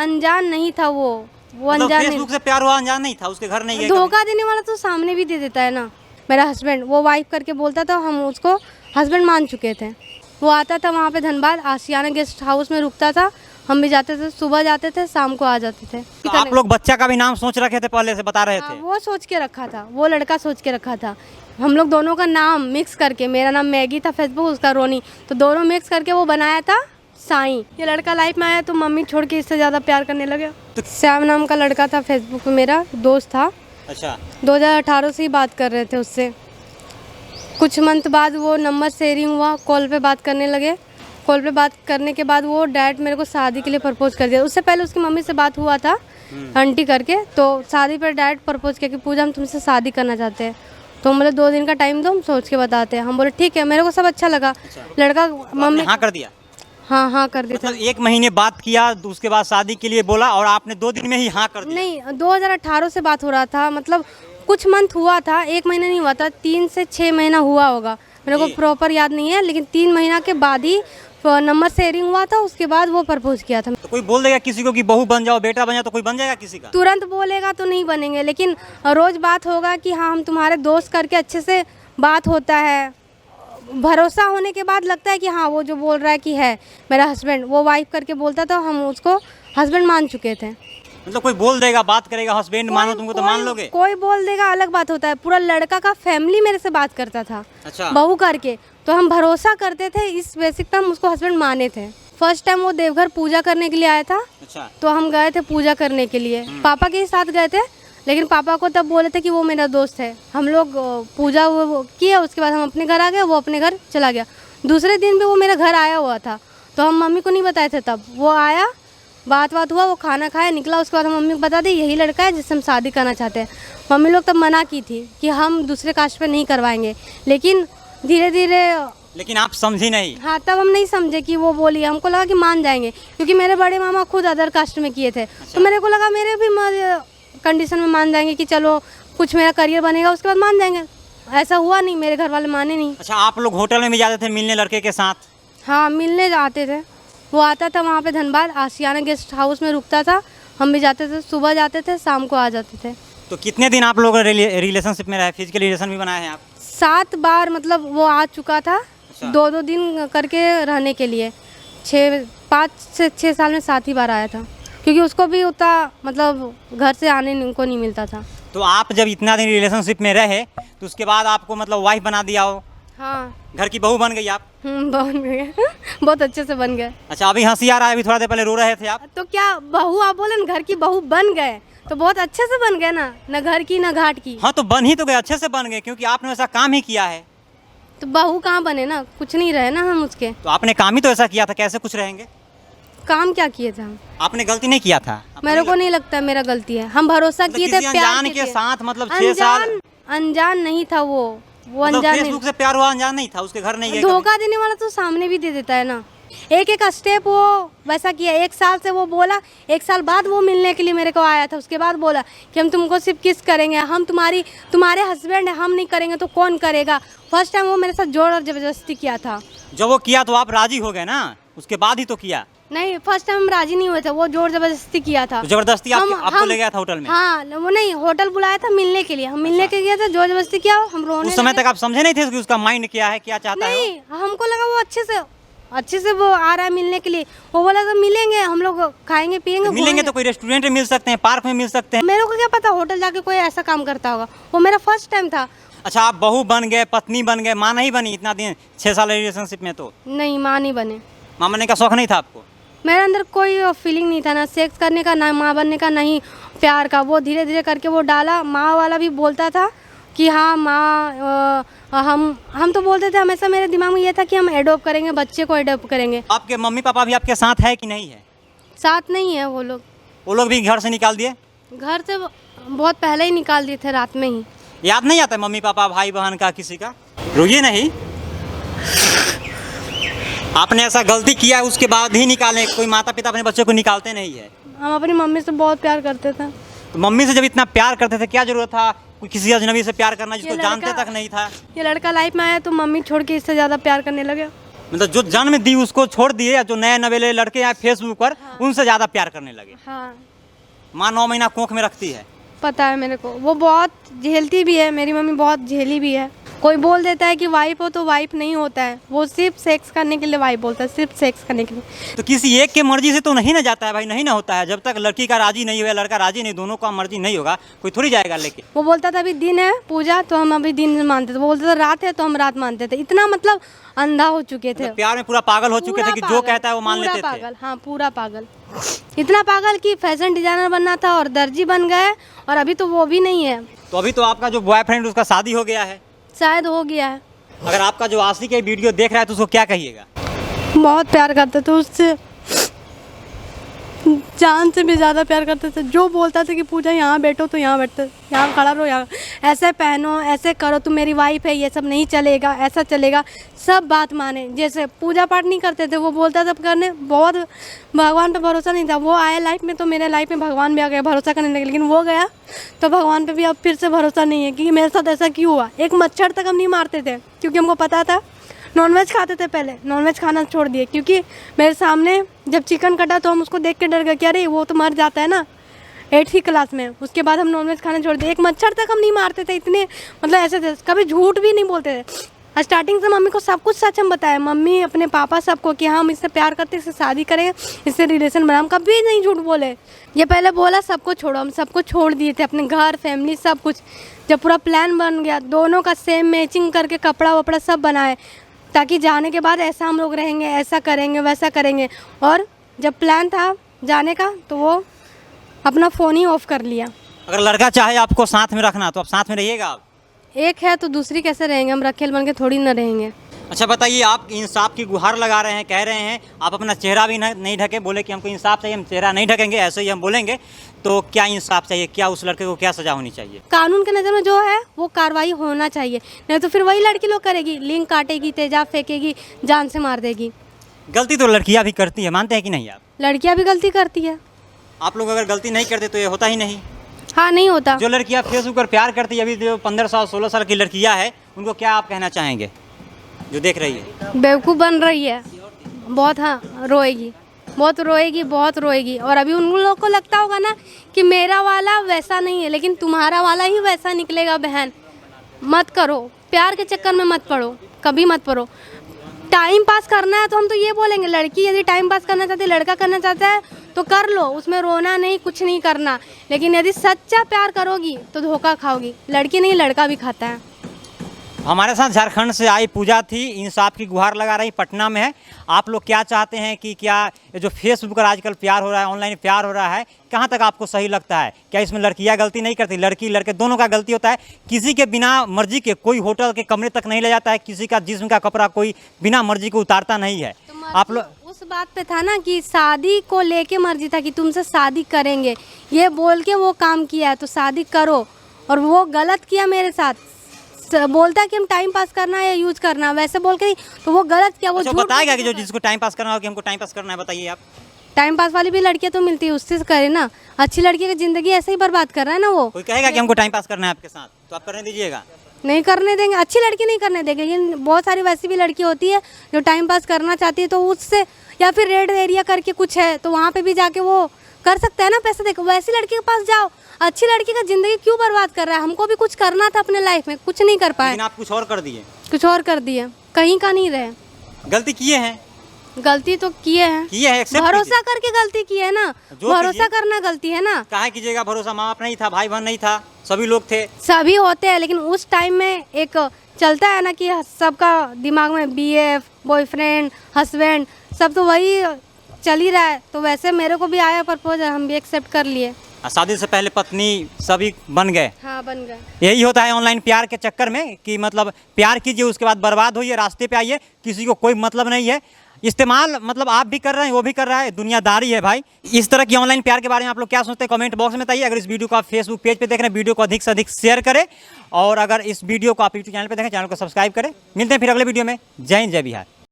अनजान नहीं था वो मतलब अनजान फेसबुक से प्यार हुआ, अनजान नहीं था, उसके घर नहीं गए नहीं। कभी? धोखा देने वाला तो सामने भी दे देता है ना। मेरा हस्बैंड वो वाइफ करके बोलता था, हम उसको हस्बैंड मान चुके थे। वो आता था वहाँ पे धनबाद आशियाना गेस्ट हाउस में रुकता था, हम भी जाते थे, सुबह जाते थे शाम को आ जाते थे। तो आप लोग बच्चा का भी नाम सोच रखे थे, पहले से बता रहे हाँ, थे? वो सोच के रखा था, वो लड़का सोच के रखा था। हम लोग दोनों का नाम मिक्स करके, मेरा नाम मैगी था फेसबुक, उसका रोनी, तो दोनों मिक्स करके वो बनाया था साईं। ये लड़का लाइफ में आया तो मम्मी छोड़ के इससे ज़्यादा प्यार करने लगे। तो श्याम नाम का लड़का था फेसबुक पे, मेरा दोस्त था। अच्छा, 2018 से ही बात कर रहे थे उससे। कुछ मंथ बाद वो नंबर शेयरिंग हुआ, कॉल पे बात करने लगे। कॉल पे बात करने के बाद वो डायरेक्ट मेरे को शादी के लिए प्रपोज कर दिया। उससे पहले उसकी मम्मी से बात हुआ था आंटी करके, तो शादी पर डायरेक्ट प्रपोज किया कि पूजा हम तुमसे शादी करना चाहते हैं। तो हम बोले 2 दिन का टाइम दो, हम सोच के बताते हैं। हम बोले ठीक है, मेरे को सब अच्छा लगा। लड़का मम्मी हाँ कर दिया? हाँ कर दिया था। मतलब 1 महीने बात किया, तो उसके बाद शादी के लिए बोला और आपने 2 दिन में ही हाँ कर दिया? नहीं, 2018 से बात हो रहा था, मतलब कुछ मंथ हुआ था, 1 महीना नहीं हुआ था, 3 से 6 महीना हुआ होगा, मेरे को प्रॉपर याद नहीं है। लेकिन 3 महीना के बाद ही नंबर शेयरिंग हुआ था, उसके बाद वो प्रपोज किया था। तो कोई बोल देगा किसी को कि बहू बन जाओ, बेटा बन जाओ, तो कोई बन जाएगा किसी का? तुरंत बोलेगा तो नहीं बनेंगे, लेकिन रोज बात होगा कि हाँ हम तुम्हारे दोस्त करके अच्छे से बात होता है। भरोसा होने के बाद लगता है कि हाँ वो जो बोल रहा है कि है मेरा हस्बैंड, वो वाइफ करके बोलता था, हम उसको हस्बैंड मान चुके थे। मतलब कोई बोल देगा, बात करेगा, हस्बैंड मानो तुमको, तो मान लोगे? कोई बोल देगा अलग बात होता है, पूरा लड़का का फैमिली मेरे से बात करता था। अच्छा। बहू करके, तो हम भरोसा करते थे, इस बेसिक पे हम उसको हस्बैंड माने थे। फर्स्ट टाइम वो देवघर पूजा करने के लिए आया था। अच्छा। तो हम गए थे पूजा करने के लिए, पापा के ही साथ गए थे, लेकिन पापा को तब बोले थे कि वो मेरा दोस्त है। हम लोग पूजा वो किया, उसके बाद हम अपने घर आ गए, वो अपने घर चला गया। दूसरे दिन भी वो मेरे घर आया हुआ था, तो हम मम्मी को नहीं बताए थे। तब वो आया, बात हुआ, वो खाना खाया, निकला। उसके बाद हम मम्मी को बता दी यही लड़का है जिससे हम शादी करना चाहते हैं। मम्मी लोग तब मना की थी कि हम दूसरे कास्ट पे नहीं करवाएंगे, लेकिन धीरे धीरे। लेकिन आप समझी नहीं? हाँ, तब हम नहीं समझे कि वो बोली, हमको लगा कि मान जाएंगे, क्योंकि मेरे बड़े मामा खुद अदर कास्ट में किए थे। तो मेरे को लगा मेरे भी कंडीशन में मान जाएंगे कि चलो कुछ मेरा करियर बनेगा, उसके बाद मान जाएंगे। ऐसा हुआ नहीं, मेरे घर वाले माने नहीं। अच्छा, आप लोग होटल में भी जाते थे मिलने लड़के के साथ? हाँ, मिलने जाते थे। वो आता था वहाँ पे धनबाद आशियाना गेस्ट हाउस में रुकता था, हम भी जाते थे, सुबह जाते थे शाम को आ जाते थे। तो कितने दिन आप लोग रिलेशनशिप में रहे? फिजिकल रिलेशन भी बनाए हैं आप? 7 बार, मतलब वो आ चुका था 2-2 दिन करके रहने के लिए। 5 से 6 साल में 7 ही बार आया था, क्योंकि उसको भी उतना मतलब घर से आने को नहीं मिलता था। तो आप जब इतना दिन रिलेशनशिप में रहे, तो उसके बाद आपको मतलब वाइफ बना दिया हो? हाँ, घर की बहू बन गई आप? बन गए बहुत अच्छे से बन गए। अच्छा, अभी हंसी आ रहा है, अभी थोड़ा देर पहले रो रहे थे आप। तो क्या बहू, आप बोले ना घर की बहू बन गए, तो बहुत अच्छे से बन गए ना, न घर की न घाट की। हाँ, तो बन ही तो गए, अच्छे से बन गए, क्योंकि आपने ऐसा काम ही किया है। तो बहू कहाँ बने ना, कुछ नहीं रहे ना हम उसके। तो आपने काम ही तो ऐसा किया था, कैसे कुछ रहेंगे? काम क्या किए थे हम? आपने गलती नहीं किया था? मेरे को नहीं लगता मेरा गलती है, हम भरोसा मतलब किए थे, किसी प्यार अनजान किए के थे। साथ, मतलब 6 साल अनजान नहीं था वो मतलब अनजान फेसबुक से प्यार हुआ, अनजान नहीं था, उसके घर नहीं गए धोखा देने वाला तो सामने भी दे देता है ना। एक स्टेप वो वैसा किया। 1 साल से वो बोला, 1 साल बाद वो मिलने के लिए मेरे को आया था, उसके बाद बोला कि हम तुमको सिर्फ किस करेंगे, हम तुम्हारे हस्बैंड है, हम नहीं करेंगे तो कौन करेगा। फर्स्ट टाइम वो मेरे साथ जोर और जबरदस्ती किया था। जब वो किया तो आप राजी हो गए ना, उसके बाद ही तो किया? नहीं, फर्स्ट टाइम हम राजी नहीं हुए थे, वो जोर जबरदस्ती किया था। तो जबरदस्ती आपको ले गया था होटल में? हाँ, वो नहीं, होटल बुलाया था मिलने के लिए, हम मिलने के गए थे, जोर जबरदस्ती किया, हम रोने उस समय तक आप समझे नहीं थे कि उसका माइंड क्या है, क्या चाहता है? नहीं, हमको लगा वो अच्छे से वो आ रहा है मिलने के लिए। वो बोला तो मिलेंगे, हम लोग खाएंगे पिएंगे। तो मिलेंगे तो कोई रेस्टोरेंट में मिल सकते हैं, पार्क में मिल सकते हैं। मेरे को क्या पता होटल जाके कोई ऐसा काम करता होगा, वो मेरा फर्स्ट टाइम था। अच्छा, आप बहू बन गए, पत्नी बन गए, माँ नहीं बनी इतना दिन 6 साल रिलेशनशिप में? तो नहीं, माँ नहीं बने। माँ बनने का शौक नहीं था आपको? मेरे अंदर कोई फीलिंग नहीं था, ना सेक्स करने का, ना माँ बनने का, नहीं प्यार का। वो धीरे धीरे करके वो डाला। माँ वाला भी बोलता था कि हाँ माँ, हम तो बोलते थे हमेशा, मेरे दिमाग में ये था कि हम एडॉप्ट करेंगे, बच्चे को एडॉप्ट करेंगे। आपके मम्मी पापा भी आपके साथ है कि नहीं है? साथ नहीं है वो लोग। वो लोग भी घर से निकाल दिए? घर से बहुत पहले ही निकाल दिए थे, रात में ही। याद नहीं आता मम्मी पापा भाई बहन का किसी का? रोइए नहीं, आपने ऐसा गलती किया है, उसके बाद ही निकालें। कोई माता पिता अपने बच्चों को निकालते नहीं है। हम अपनी मम्मी से बहुत प्यार करते थे। तो मम्मी से जब इतना प्यार करते थे, क्या जरूरत था कोई किसी अजनबी से प्यार करना जिसको जानते तक नहीं था? ये लड़का लाइफ में आया तो मम्मी छोड़ के इससे ज़्यादा प्यार करने लगे। मतलब जो जन्म दी उसको छोड़ दिए, या जो नए नवेले लड़के हैं फेसबुक पर उनसे ज़्यादा प्यार करने लगे। हाँ माँ 9 महीना कोख में रखती है। पता है मेरे को, वो बहुत झेलती भी है, मेरी मम्मी बहुत झेली भी है। कोई बोल देता है कि वाइफ हो तो वाइफ नहीं होता है, वो सिर्फ सेक्स करने के लिए वाइफ बोलता है, सिर्फ सेक्स करने के लिए। तो किसी एक के मर्जी से तो नहीं ना जाता है भाई, नहीं ना होता है। जब तक लड़की का राजी नहीं हुआ, लड़का राजी नहीं, दोनों का मर्जी नहीं होगा, कोई थोड़ी जाएगा लेके। वो बोलता था अभी दिन है पूजा तो हम अभी दिन मानते थे, वो बोलता था रात है तो हम रात मानते थे। इतना मतलब अंधा हो चुके थे, मतलब प्यार में पूरा पागल हो चुके थे कि जो कहता है वो मान पूरा लेते थे। पागल, हाँ पूरा पागल, इतना पागल कि फैशन डिजाइनर बनना था और दर्जी बन गए, और अभी तो वो भी नहीं है। तो अभी तो आपका जो बॉयफ्रेंड उसका शादी हो गया है, शायद हो गया है। अगर आपका जो आशिक है वीडियो देख रहा है तो उसको क्या कहिएगा? बहुत प्यार करते थे उससे, जान से भी ज़्यादा प्यार करते थे। जो बोलता था कि पूजा यहाँ बैठो तो यहाँ बैठते, यहाँ खड़ा रहो, यहाँ ऐसे पहनो, ऐसे करो, तुम मेरी वाइफ है, ये सब नहीं चलेगा, ऐसा चलेगा, सब बात माने। जैसे पूजा पाठ नहीं करते थे, वो बोलता था करने, बहुत भगवान पे भरोसा नहीं था। वो आया लाइफ में तो मेरे लाइफ में भगवान भी आ गया, भरोसा करने लगे। लेकिन वो गया तो भगवान पे भी अब फिर से भरोसा नहीं है कि मेरे साथ ऐसा क्यों हुआ। एक मच्छर तक हम नहीं मारते थे क्योंकि हमको पता था। नॉनवेज खाते थे पहले, नॉनवेज खाना छोड़ दिए क्योंकि मेरे सामने जब चिकन कटा तो हम उसको देख के डर गए कि अरे वो तो मर जाता है ना 8वीं क्लास में। उसके बाद हम नॉनवेज खाना छोड़ दिए। एक मच्छर तक हम नहीं मारते थे, इतने मतलब ऐसे थे, कभी झूठ भी नहीं बोलते थे। स्टार्टिंग से मम्मी को सब कुछ सच हम बताया, मम्मी अपने पापा सबको कि हम इससे प्यार करते, इससे शादी करें, इससे रिलेशन बना, हम कभी नहीं झूठ बोले। ये पहले बोला सबको छोड़ो, हम सबको छोड़ दिए थे, अपने घर फैमिली सब कुछ। जब पूरा प्लान बन गया, दोनों का सेम मैचिंग करके कपड़ा वपड़ा सब बनाए, ताकि जाने के बाद ऐसा हम लोग रहेंगे, ऐसा करेंगे, वैसा करेंगे। और जब प्लान था जाने का तो वो अपना फ़ोन ही ऑफ कर लिया। अगर लड़का चाहे आपको साथ में रखना तो आप साथ में रहिएगा? आप एक है तो दूसरी कैसे रहेंगे, हम रखेल बन के थोड़ी ना रहेंगे। अच्छा बताइए, आप इंसाफ की गुहार लगा रहे हैं, कह रहे हैं आप अपना चेहरा भी नहीं ढके, बोले कि हमको इंसाफ चाहिए, हम चेहरा नहीं ढकेंगे, ऐसे ही हम बोलेंगे। तो क्या इंसाफ चाहिए, क्या उस लड़के को क्या सजा होनी चाहिए? कानून के नज़र में जो है वो कार्रवाई होना चाहिए, नहीं तो फिर वही लड़की लोग करेगी, लिंक काटेगी, तेजाब फेंकेगी, जान से मार देगी। गलती तो लड़कियां भी करती है, मानते हैं कि नहीं आप? लड़कियां भी गलती करती है। आप लोग अगर गलती नहीं करते तो ये होता ही नहीं। हाँ नहीं होता। जो लड़कियां फेसबुक पर प्यार करती है, अभी जो 15 साल 16 साल की लड़कियां हैं, उनको क्या आप कहना चाहेंगे जो देख रही है? बेवकूफ़ बन रही है बहुत, हाँ रोएगी, बहुत रोएगी, बहुत रोएगी। और अभी उन लोग को लगता होगा ना कि मेरा वाला वैसा नहीं है, लेकिन तुम्हारा वाला ही वैसा निकलेगा। बहन मत करो, प्यार के चक्कर में मत पड़ो, कभी मत पड़ो। टाइम पास करना है तो हम तो ये बोलेंगे, लड़की यदि टाइम पास करना चाहती है, लड़का करना चाहता है तो कर लो, उसमें रोना नहीं, कुछ नहीं करना। लेकिन यदि सच्चा प्यार करोगी तो धोखा खाओगी। लड़की नहीं लड़का भी खाता है। हमारे साथ झारखंड से आई पूजा थी, इंसाफ की गुहार लगा रही, पटना में है। आप लोग क्या चाहते हैं कि क्या ये जो फेसबुक पर आजकल प्यार हो रहा है, ऑनलाइन प्यार हो रहा है, कहाँ तक आपको सही लगता है? क्या इसमें लड़कियाँ गलती नहीं करती? लड़की लड़के दोनों का गलती होता है। किसी के बिना मर्जी के कोई होटल के कमरे तक नहीं ले जाता है, किसी का जिस्म का कपड़ा कोई बिना मर्जी को उतारता नहीं है। आप लोग उस बात पे था ना कि शादी को लेके मर्जी था कि तुमसे शादी करेंगे, ये बोल के वो काम किया है तो शादी करो। और वो गलत किया मेरे साथ, बोलता है कि हम टाइम पास करना है या यूज करना, वैसे बोल के नहीं, तो वो गलत किया। वो झूठ बताएगा कि जो जिसको टाइम पास करना हो कि हमको टाइम पास करना है, बताइए आप। टाइम पास वाली भी लड़कियां तो मिलती है, उससे करे ना। अच्छी लड़की की जिंदगी ऐसे ही बर्बाद कर रहा है ना वो। कोई कहेगा कि हमको टाइम पास करना है आपके साथ तो आप करने दीजिएगा? नहीं करने देंगे, अच्छी लड़की नहीं करने देंगे। लेकिन बहुत सारी वैसी भी लड़की होती है जो टाइम पास करना चाहती है, तो उससे या फिर रेड एरिया करके कुछ है तो वहाँ पे भी जाके वो कर सकता है ना, पैसे देखो। वैसी लड़की के पास जाओ। अच्छी लड़की का जिंदगी क्यों बर्बाद कर रहा है? हमको भी कुछ करना था अपने लाइफ में, कुछ नहीं कर पाए। लेकिन आप कुछ और कर दिए। कुछ और कर दिए, कहीं का नहीं रहे। गलती किए हैं, गलती तो किए हैं, भरोसा करके गलती की है ना। भरोसा करना गलती है ना। काहे कीजिएगा भरोसा? माँ बाप नहीं था, भाई बहन नहीं था, सभी लोग थे। सभी होते हैं, लेकिन उस टाइम में एक चलता है ना कि सबका दिमाग में BF, बॉयफ्रेंड, हस्बैंड, सब तो वही चल ही रहा है। तो वैसे मेरे को भी आया प्रपोज, हम भी एक्सेप्ट कर लिए। शादी से पहले पत्नी सभी बन गए। हाँ बन गए। यही होता है ऑनलाइन प्यार के चक्कर में कि मतलब प्यार कीजिए, उसके बाद बर्बाद होइए, रास्ते पे आइए, किसी को कोई मतलब नहीं है। इस्तेमाल मतलब आप भी कर रहे हैं, वो भी कर रहा है, दुनियादारी है भाई। इस तरह की ऑनलाइन प्यार के बारे में आप लोग क्या सोचते हैं कमेंट बॉक्स में बताइए। अगर इस वीडियो को आप फेसबुक पेज पे देख रहे हैं, वीडियो को अधिक से अधिक शेयर करें, और अगर इस वीडियो को आप यूट्यूब चैनल पे देखें, चैनल को सब्सक्राइब करें। मिलते हैं फिर अगले वीडियो में। जय हिंद, जय बिहार।